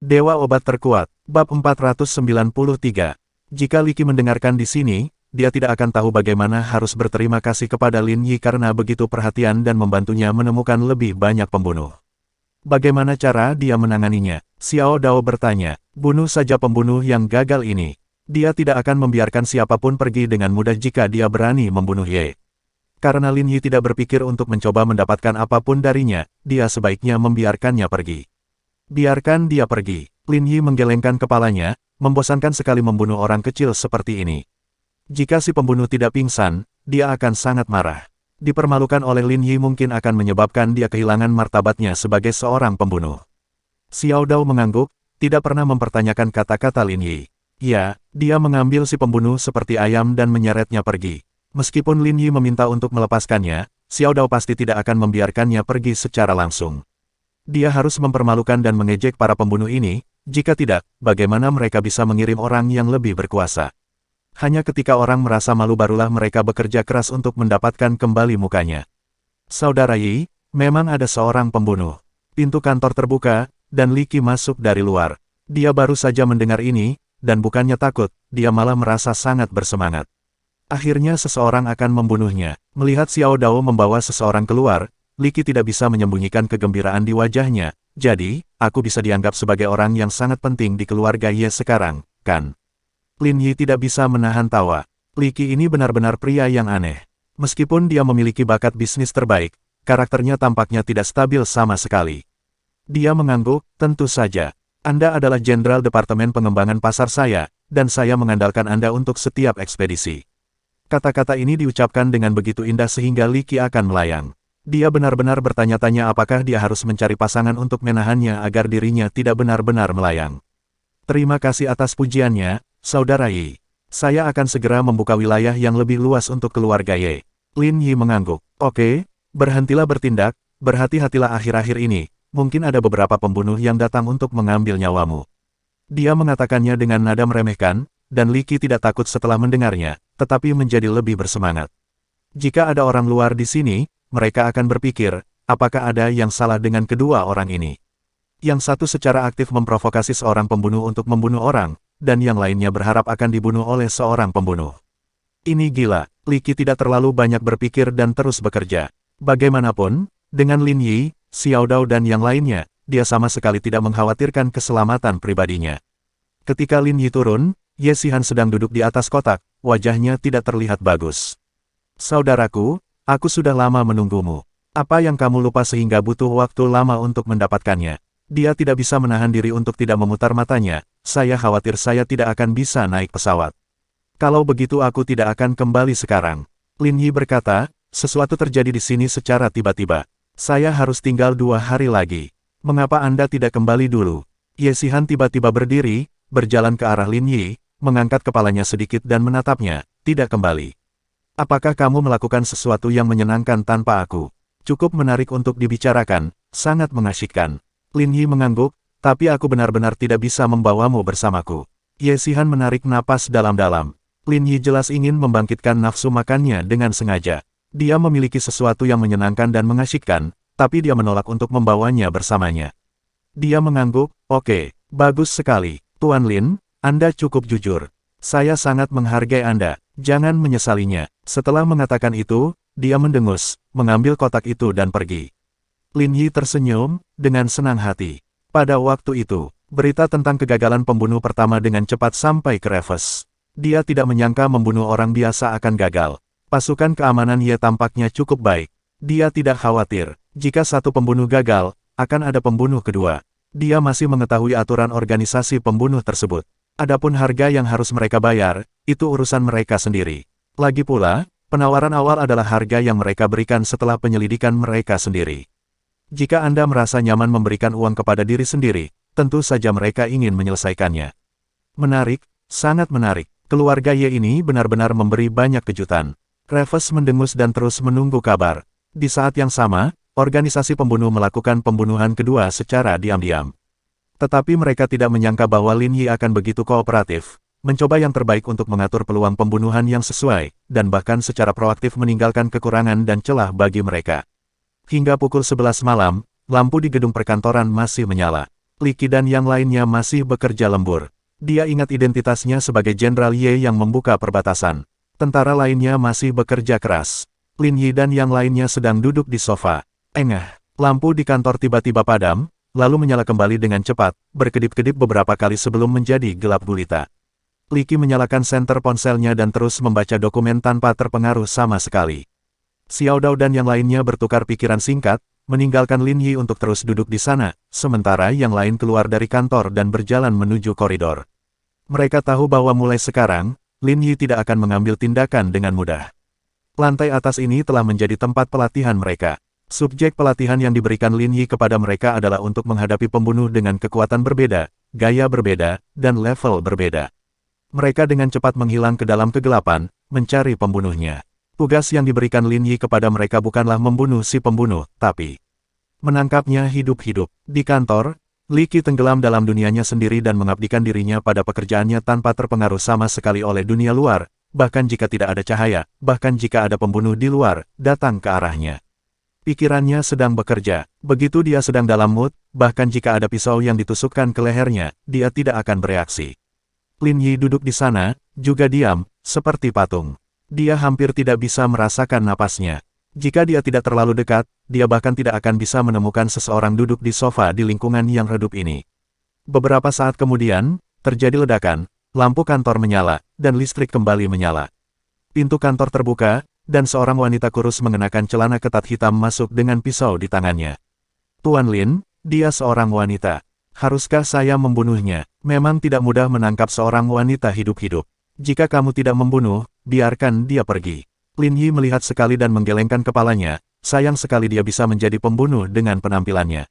Dewa Obat Terkuat, Bab 493. Jika Li Qi mendengarkan di sini, dia tidak akan tahu bagaimana harus berterima kasih kepada Lin Yi karena begitu perhatian dan membantunya menemukan lebih banyak pembunuh. Bagaimana cara dia menanganinya? Xiao Dao bertanya. Bunuh saja pembunuh yang gagal ini. Dia tidak akan membiarkan siapapun pergi dengan mudah jika dia berani membunuh Ye. Karena Lin Yi tidak berpikir untuk mencoba mendapatkan apapun darinya, dia sebaiknya membiarkannya pergi. Biarkan dia pergi. Lin Yi menggelengkan kepalanya, membosankan sekali membunuh orang kecil seperti ini. Jika si pembunuh tidak pingsan, dia akan sangat marah. Dipermalukan oleh Lin Yi mungkin akan menyebabkan dia kehilangan martabatnya sebagai seorang pembunuh. Xiao Dao mengangguk, tidak pernah mempertanyakan kata-kata Lin Yi. Ya, dia mengambil si pembunuh seperti ayam dan menyeretnya pergi. Meskipun Lin Yi meminta untuk melepaskannya, Xiao Dao pasti tidak akan membiarkannya pergi secara langsung. Dia harus mempermalukan dan mengejek para pembunuh ini, jika tidak, bagaimana mereka bisa mengirim orang yang lebih berkuasa. Hanya ketika orang merasa malu barulah mereka bekerja keras untuk mendapatkan kembali mukanya. Saudara Yi, memang ada seorang pembunuh. Pintu kantor terbuka, dan Li Qi masuk dari luar. Dia baru saja mendengar ini, dan bukannya takut, dia malah merasa sangat bersemangat. Akhirnya seseorang akan membunuhnya. Melihat Xiao Dao membawa seseorang keluar, Li Qi tidak bisa menyembunyikan kegembiraan di wajahnya. Jadi, aku bisa dianggap sebagai orang yang sangat penting di keluarga Ye sekarang, kan? Lin Yi tidak bisa menahan tawa. Li Qi ini benar-benar pria yang aneh. Meskipun dia memiliki bakat bisnis terbaik, karakternya tampaknya tidak stabil sama sekali. Dia mengangguk, tentu saja. Anda adalah Jenderal Departemen Pengembangan Pasar saya, dan saya mengandalkan Anda untuk setiap ekspedisi. Kata-kata ini diucapkan dengan begitu indah sehingga Li Qi akan melayang. Dia benar-benar bertanya-tanya apakah dia harus mencari pasangan untuk menahannya agar dirinya tidak benar-benar melayang. Terima kasih atas pujiannya, Saudara Yi. Saya akan segera membuka wilayah yang lebih luas untuk keluarga Ye. Lin Yi mengangguk. Oke, berhentilah bertindak, berhati-hatilah akhir-akhir ini, mungkin ada beberapa pembunuh yang datang untuk mengambil nyawamu. Dia mengatakannya dengan nada meremehkan, dan Li Qi tidak takut setelah mendengarnya, tetapi menjadi lebih bersemangat. Jika ada orang luar di sini, mereka akan berpikir, apakah ada yang salah dengan kedua orang ini? Yang satu secara aktif memprovokasi seorang pembunuh untuk membunuh orang, dan yang lainnya berharap akan dibunuh oleh seorang pembunuh. Ini gila. Li Qi tidak terlalu banyak berpikir dan terus bekerja. Bagaimanapun, dengan Lin Yi, Xiao Dao dan yang lainnya, dia sama sekali tidak mengkhawatirkan keselamatan pribadinya. Ketika Lin Yi turun, Ye Xihan sedang duduk di atas kotak, wajahnya tidak terlihat bagus. Saudaraku, aku sudah lama menunggumu. Apa yang kamu lupa sehingga butuh waktu lama untuk mendapatkannya? Dia tidak bisa menahan diri untuk tidak memutar matanya. Saya khawatir saya tidak akan bisa naik pesawat. Kalau begitu aku tidak akan kembali sekarang. Lin Yi berkata, sesuatu terjadi di sini secara tiba-tiba. Saya harus tinggal 2 hari lagi. Mengapa Anda tidak kembali dulu? Ye Xihan tiba-tiba berdiri, berjalan ke arah Lin Yi, mengangkat kepalanya sedikit dan menatapnya, tidak kembali. Apakah kamu melakukan sesuatu yang menyenangkan tanpa aku? Cukup menarik untuk dibicarakan, sangat mengasyikkan. Lin Yi mengangguk, tapi aku benar-benar tidak bisa membawamu bersamaku. Ye Xihan menarik napas dalam-dalam. Lin Yi jelas ingin membangkitkan nafsu makannya dengan sengaja. Dia memiliki sesuatu yang menyenangkan dan mengasyikkan, tapi dia menolak untuk membawanya bersamanya. Dia mengangguk, oke, bagus sekali. Tuan Lin, Anda cukup jujur. Saya sangat menghargai Anda, jangan menyesalinya. Setelah mengatakan itu, dia mendengus, mengambil kotak itu dan pergi. Lin Yi tersenyum, dengan senang hati. Pada waktu itu, berita tentang kegagalan pembunuh pertama dengan cepat sampai ke Reves. Dia tidak menyangka membunuh orang biasa akan gagal. Pasukan keamanan Ye tampaknya cukup baik. Dia tidak khawatir, jika satu pembunuh gagal, akan ada pembunuh kedua. Dia masih mengetahui aturan organisasi pembunuh tersebut. Adapun harga yang harus mereka bayar, itu urusan mereka sendiri. Lagi pula, penawaran awal adalah harga yang mereka berikan setelah penyelidikan mereka sendiri. Jika Anda merasa nyaman memberikan uang kepada diri sendiri, tentu saja mereka ingin menyelesaikannya. Menarik, sangat menarik. Keluarga Ye ini benar-benar memberi banyak kejutan. Reves mendengus dan terus menunggu kabar. Di saat yang sama, organisasi pembunuh melakukan pembunuhan kedua secara diam-diam. Tetapi mereka tidak menyangka bahwa Lin Yi akan begitu kooperatif, mencoba yang terbaik untuk mengatur peluang pembunuhan yang sesuai, dan bahkan secara proaktif meninggalkan kekurangan dan celah bagi mereka. Hingga pukul 11 malam, lampu di gedung perkantoran masih menyala. Li Qi dan yang lainnya masih bekerja lembur. Dia ingat identitasnya sebagai Jenderal Ye yang membuka perbatasan. Tentara lainnya masih bekerja keras. Lin Yi dan yang lainnya sedang duduk di sofa. Engah, lampu di kantor tiba-tiba padam, lalu menyala kembali dengan cepat, berkedip-kedip beberapa kali sebelum menjadi gelap gulita. Li Qi menyalakan senter ponselnya dan terus membaca dokumen tanpa terpengaruh sama sekali. Xiao Dao dan yang lainnya bertukar pikiran singkat, meninggalkan Lin Yi untuk terus duduk di sana, sementara yang lain keluar dari kantor dan berjalan menuju koridor. Mereka tahu bahwa mulai sekarang, Lin Yi tidak akan mengambil tindakan dengan mudah. Lantai atas ini telah menjadi tempat pelatihan mereka. Subjek pelatihan yang diberikan Lin Yi kepada mereka adalah untuk menghadapi pembunuh dengan kekuatan berbeda, gaya berbeda, dan level berbeda. Mereka dengan cepat menghilang ke dalam kegelapan, mencari pembunuhnya. Tugas yang diberikan Lin Yi kepada mereka bukanlah membunuh si pembunuh, tapi menangkapnya hidup-hidup. Di kantor, Li Qi tenggelam dalam dunianya sendiri dan mengabdikan dirinya pada pekerjaannya tanpa terpengaruh sama sekali oleh dunia luar, bahkan jika tidak ada cahaya, bahkan jika ada pembunuh di luar, datang ke arahnya. Pikirannya sedang bekerja, begitu dia sedang dalam mood, bahkan jika ada pisau yang ditusukkan ke lehernya, dia tidak akan bereaksi. Lin Yi duduk di sana, juga diam, seperti patung. Dia hampir tidak bisa merasakan napasnya. Jika dia tidak terlalu dekat, dia bahkan tidak akan bisa menemukan seseorang duduk di sofa di lingkungan yang redup ini. Beberapa saat kemudian, terjadi ledakan, lampu kantor menyala, dan listrik kembali menyala. Pintu kantor terbuka, dan seorang wanita kurus mengenakan celana ketat hitam masuk dengan pisau di tangannya. Tuan Lin, dia seorang wanita. Haruskah saya membunuhnya? Memang tidak mudah menangkap seorang wanita hidup-hidup. Jika kamu tidak membunuh, biarkan dia pergi. Lin Yi melihat sekali dan menggelengkan kepalanya, sayang sekali dia bisa menjadi pembunuh dengan penampilannya.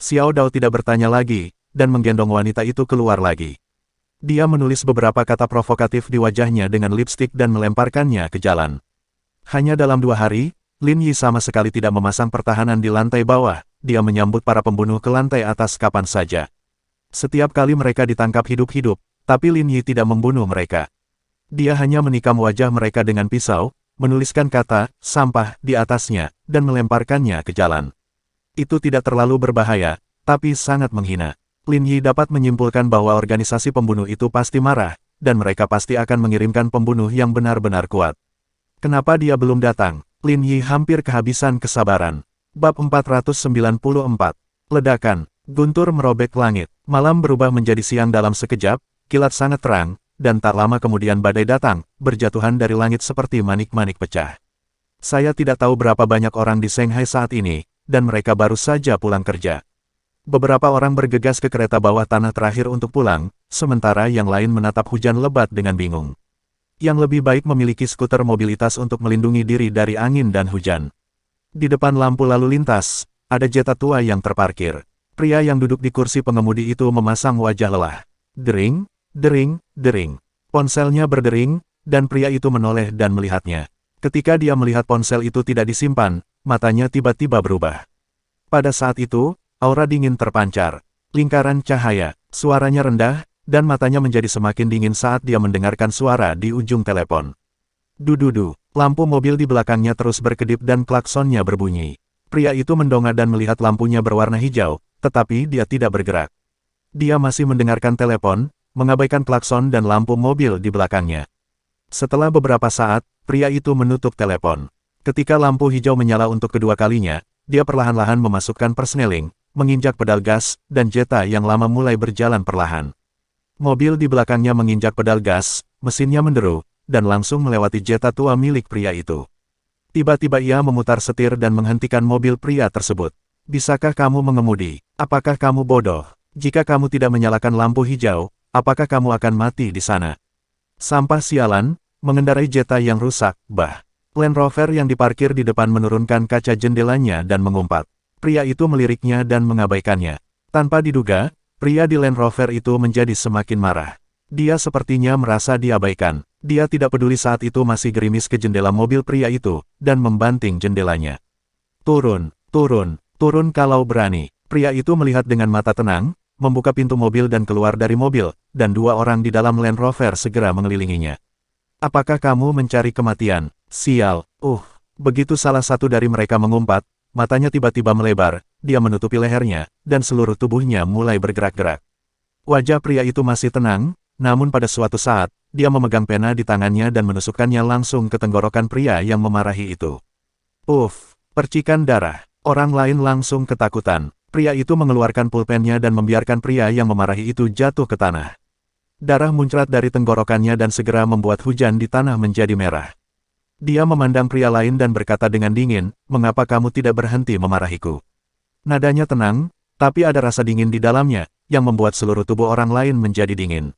Xiao Dao tidak bertanya lagi, dan menggendong wanita itu keluar lagi. Dia menulis beberapa kata provokatif di wajahnya dengan lipstik dan melemparkannya ke jalan. Hanya dalam 2 hari, Lin Yi sama sekali tidak memasang pertahanan di lantai bawah, dia menyambut para pembunuh ke lantai atas kapan saja. Setiap kali mereka ditangkap hidup-hidup, tapi Lin Yi tidak membunuh mereka. Dia hanya menikam wajah mereka dengan pisau, menuliskan kata, sampah, di atasnya, dan melemparkannya ke jalan. Itu tidak terlalu berbahaya, tapi sangat menghina. Lin Yi dapat menyimpulkan bahwa organisasi pembunuh itu pasti marah, dan mereka pasti akan mengirimkan pembunuh yang benar-benar kuat. Kenapa dia belum datang? Lin Yi hampir kehabisan kesabaran. Bab 494. Ledakan. Guntur merobek langit. Malam berubah menjadi siang dalam sekejap, kilat sangat terang, dan tak lama kemudian badai datang, berjatuhan dari langit seperti manik-manik pecah. Saya tidak tahu berapa banyak orang di Shanghai saat ini, dan mereka baru saja pulang kerja. Beberapa orang bergegas ke kereta bawah tanah terakhir untuk pulang, sementara yang lain menatap hujan lebat dengan bingung. Yang lebih baik memiliki skuter mobilitas untuk melindungi diri dari angin dan hujan. Di depan lampu lalu lintas, ada Jetta tua yang terparkir. Pria yang duduk di kursi pengemudi itu memasang wajah lelah. Dering, dering, dering. Ponselnya berdering, dan pria itu menoleh dan melihatnya. Ketika dia melihat ponsel itu tidak disimpan, matanya tiba-tiba berubah. Pada saat itu, aura dingin terpancar. Lingkaran cahaya, suaranya rendah, dan matanya menjadi semakin dingin saat dia mendengarkan suara di ujung telepon. Dududu, lampu mobil di belakangnya terus berkedip dan klaksonnya berbunyi. Pria itu mendongak dan melihat lampunya berwarna hijau, tetapi dia tidak bergerak. Dia masih mendengarkan telepon, mengabaikan klakson dan lampu mobil di belakangnya. Setelah beberapa saat, pria itu menutup telepon. Ketika lampu hijau menyala untuk kedua kalinya, dia perlahan-lahan memasukkan persneling, menginjak pedal gas, dan Jetta yang lama mulai berjalan perlahan. Mobil di belakangnya menginjak pedal gas, mesinnya menderu, dan langsung melewati Jetta tua milik pria itu. Tiba-tiba ia memutar setir dan menghentikan mobil pria tersebut. Bisakah kamu mengemudi? Apakah kamu bodoh? Jika kamu tidak menyalakan lampu hijau, apakah kamu akan mati di sana? Sampah sialan, mengendarai Jetta yang rusak, bah. Land Rover yang diparkir di depan menurunkan kaca jendelanya dan mengumpat. Pria itu meliriknya dan mengabaikannya. Tanpa diduga, pria di Land Rover itu menjadi semakin marah. Dia sepertinya merasa diabaikan. Dia tidak peduli saat itu masih gerimis ke jendela mobil pria itu, dan membanting jendelanya. Turun, turun, turun kalau berani. Pria itu melihat dengan mata tenang, membuka pintu mobil dan keluar dari mobil, dan 2 orang di dalam Land Rover segera mengelilinginya. Apakah kamu mencari kematian? Sial, begitu salah satu dari mereka mengumpat, matanya tiba-tiba melebar, dia menutupi lehernya, dan seluruh tubuhnya mulai bergerak-gerak. Wajah pria itu masih tenang, namun pada suatu saat, dia memegang pena di tangannya dan menusukkannya langsung ke tenggorokan pria yang memarahi itu. Uff, percikan darah. Orang lain langsung ketakutan. Pria itu mengeluarkan pulpennya dan membiarkan pria yang memarahi itu jatuh ke tanah. Darah muncrat dari tenggorokannya dan segera membuat hujan di tanah menjadi merah. Dia memandang pria lain dan berkata dengan dingin, "Mengapa kamu tidak berhenti memarahiku?" Nadanya tenang, tapi ada rasa dingin di dalamnya, yang membuat seluruh tubuh orang lain menjadi dingin.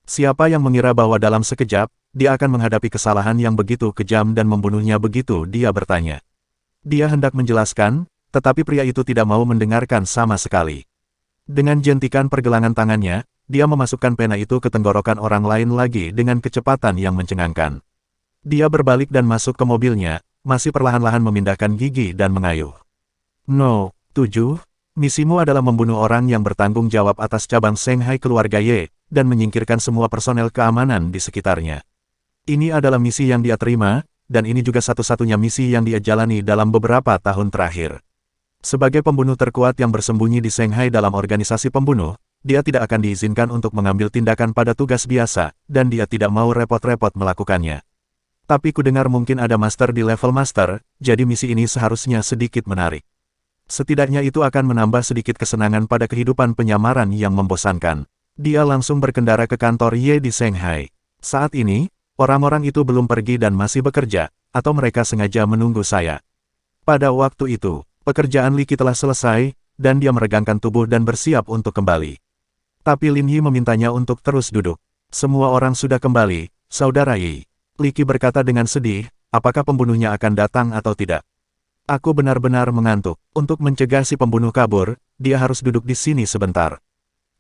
Siapa yang mengira bahwa dalam sekejap, dia akan menghadapi kesalahan yang begitu kejam dan membunuhnya begitu, dia bertanya. Dia hendak menjelaskan, tetapi pria itu tidak mau mendengarkan sama sekali. Dengan jentikan pergelangan tangannya, dia memasukkan pena itu ke tenggorokan orang lain lagi dengan kecepatan yang mencengangkan. Dia berbalik dan masuk ke mobilnya, masih perlahan-lahan memindahkan gigi dan mengayuh. No. 7. Misimu adalah membunuh orang yang bertanggung jawab atas cabang Shanghai keluarga Ye, dan menyingkirkan semua personel keamanan di sekitarnya. Ini adalah misi yang dia terima, dan ini juga satu-satunya misi yang dia jalani dalam beberapa tahun terakhir. Sebagai pembunuh terkuat yang bersembunyi di Shanghai dalam organisasi pembunuh, dia tidak akan diizinkan untuk mengambil tindakan pada tugas biasa, dan dia tidak mau repot-repot melakukannya. Tapi kudengar mungkin ada master di level master, jadi misi ini seharusnya sedikit menarik. Setidaknya itu akan menambah sedikit kesenangan pada kehidupan penyamaran yang membosankan. Dia langsung berkendara ke kantor Ye di Shanghai. Saat ini, orang-orang itu belum pergi dan masih bekerja, atau mereka sengaja menunggu saya. Pada waktu itu, pekerjaan Li Qi telah selesai, dan dia meregangkan tubuh dan bersiap untuk kembali. Tapi Lin Yi memintanya untuk terus duduk. Semua orang sudah kembali, saudara Yi. Li Qi berkata dengan sedih, apakah pembunuhnya akan datang atau tidak? Aku benar-benar mengantuk. Untuk mencegah si pembunuh kabur, dia harus duduk di sini sebentar.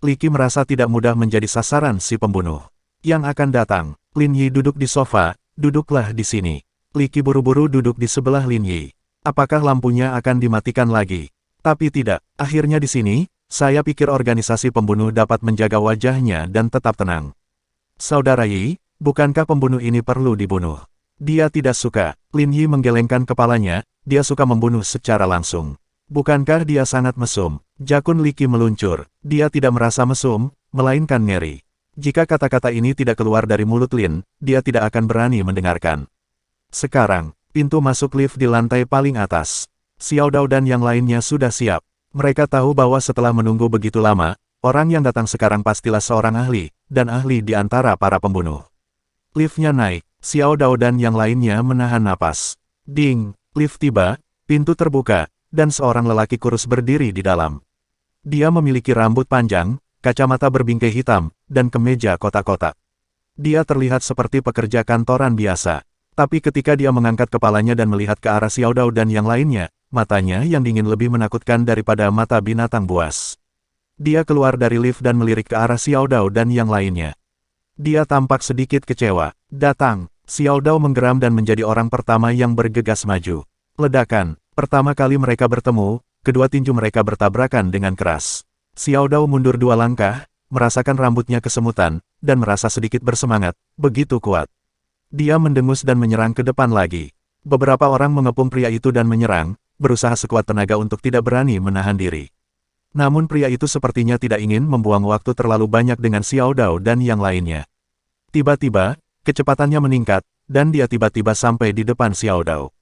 Li Qi merasa tidak mudah menjadi sasaran si pembunuh. Yang akan datang. Lin Yi duduk di sofa, duduklah di sini. Li Qi buru-buru duduk di sebelah Lin Yi. Apakah lampunya akan dimatikan lagi? Tapi tidak, akhirnya di sini, saya pikir organisasi pembunuh dapat menjaga wajahnya dan tetap tenang. Saudara Yi, bukankah pembunuh ini perlu dibunuh? Dia tidak suka. Lin Yi menggelengkan kepalanya, dia suka membunuh secara langsung. Bukankah dia sangat mesum? Jakun Li Qi meluncur. Dia tidak merasa mesum, melainkan ngeri. Jika kata-kata ini tidak keluar dari mulut Lin, dia tidak akan berani mendengarkan. Sekarang, pintu masuk lift di lantai paling atas. Xiao Dao dan yang lainnya sudah siap. Mereka tahu bahwa setelah menunggu begitu lama, orang yang datang sekarang pastilah seorang ahli, dan ahli di antara para pembunuh. Liftnya naik, Xiao Dao dan yang lainnya menahan napas. Ding, lift tiba, pintu terbuka, dan seorang lelaki kurus berdiri di dalam. Dia memiliki rambut panjang, kacamata berbingkai hitam, dan kemeja kotak-kotak. Dia terlihat seperti pekerja kantoran biasa. Tapi ketika dia mengangkat kepalanya dan melihat ke arah Xiao Dao dan yang lainnya, matanya yang dingin lebih menakutkan daripada mata binatang buas. Dia keluar dari lift dan melirik ke arah Xiao Dao dan yang lainnya. Dia tampak sedikit kecewa. Datang, Xiao Dao menggeram dan menjadi orang pertama yang bergegas maju. Ledakan, pertama kali mereka bertemu, kedua tinju mereka bertabrakan dengan keras. Xiao Dao mundur 2 langkah, merasakan rambutnya kesemutan, dan merasa sedikit bersemangat, begitu kuat. Dia mendengus dan menyerang ke depan lagi. Beberapa orang mengepung pria itu dan menyerang, berusaha sekuat tenaga untuk tidak berani menahan diri. Namun pria itu sepertinya tidak ingin membuang waktu terlalu banyak dengan Xiao Dao dan yang lainnya. Tiba-tiba, kecepatannya meningkat, dan dia tiba-tiba sampai di depan Xiao Dao.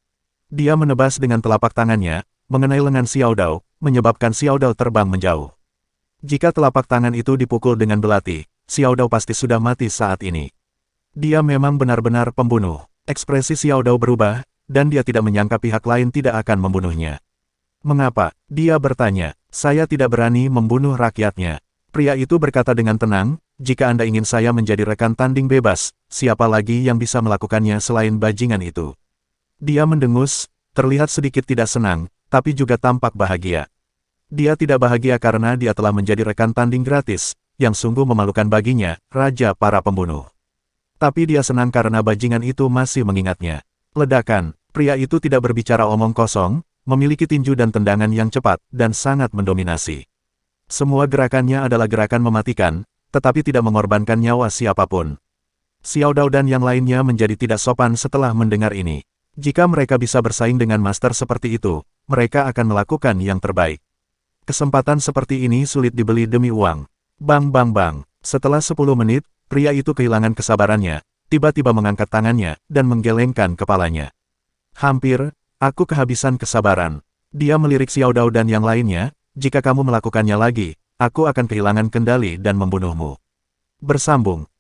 Dia menebas dengan telapak tangannya, mengenai lengan Xiao Dao, menyebabkan Xiao Dao terbang menjauh. Jika telapak tangan itu dipukul dengan belati, Xiao Dao pasti sudah mati saat ini. Dia memang benar-benar pembunuh. Ekspresi Xiao Dao berubah, dan dia tidak menyangka pihak lain tidak akan membunuhnya. Mengapa? Dia bertanya. Saya tidak berani membunuh rakyatnya. Pria itu berkata dengan tenang, jika Anda ingin saya menjadi rekan tanding bebas, siapa lagi yang bisa melakukannya selain bajingan itu? Dia mendengus, terlihat sedikit tidak senang, tapi juga tampak bahagia. Dia tidak bahagia karena dia telah menjadi rekan tanding gratis, yang sungguh memalukan baginya, raja para pembunuh. Tapi dia senang karena bajingan itu masih mengingatnya. Ledakan, pria itu tidak berbicara omong kosong, memiliki tinju dan tendangan yang cepat, dan sangat mendominasi. Semua gerakannya adalah gerakan mematikan, tetapi tidak mengorbankan nyawa siapapun. Xiao Dao dan yang lainnya menjadi tidak sopan setelah mendengar ini. Jika mereka bisa bersaing dengan master seperti itu, mereka akan melakukan yang terbaik. Kesempatan seperti ini sulit dibeli demi uang. Bang bang bang. Setelah 10 menit, pria itu kehilangan kesabarannya, tiba-tiba mengangkat tangannya, dan menggelengkan kepalanya. Hampir, aku kehabisan kesabaran. Dia melirik Xiao Dao dan yang lainnya, jika kamu melakukannya lagi, aku akan kehilangan kendali dan membunuhmu. Bersambung.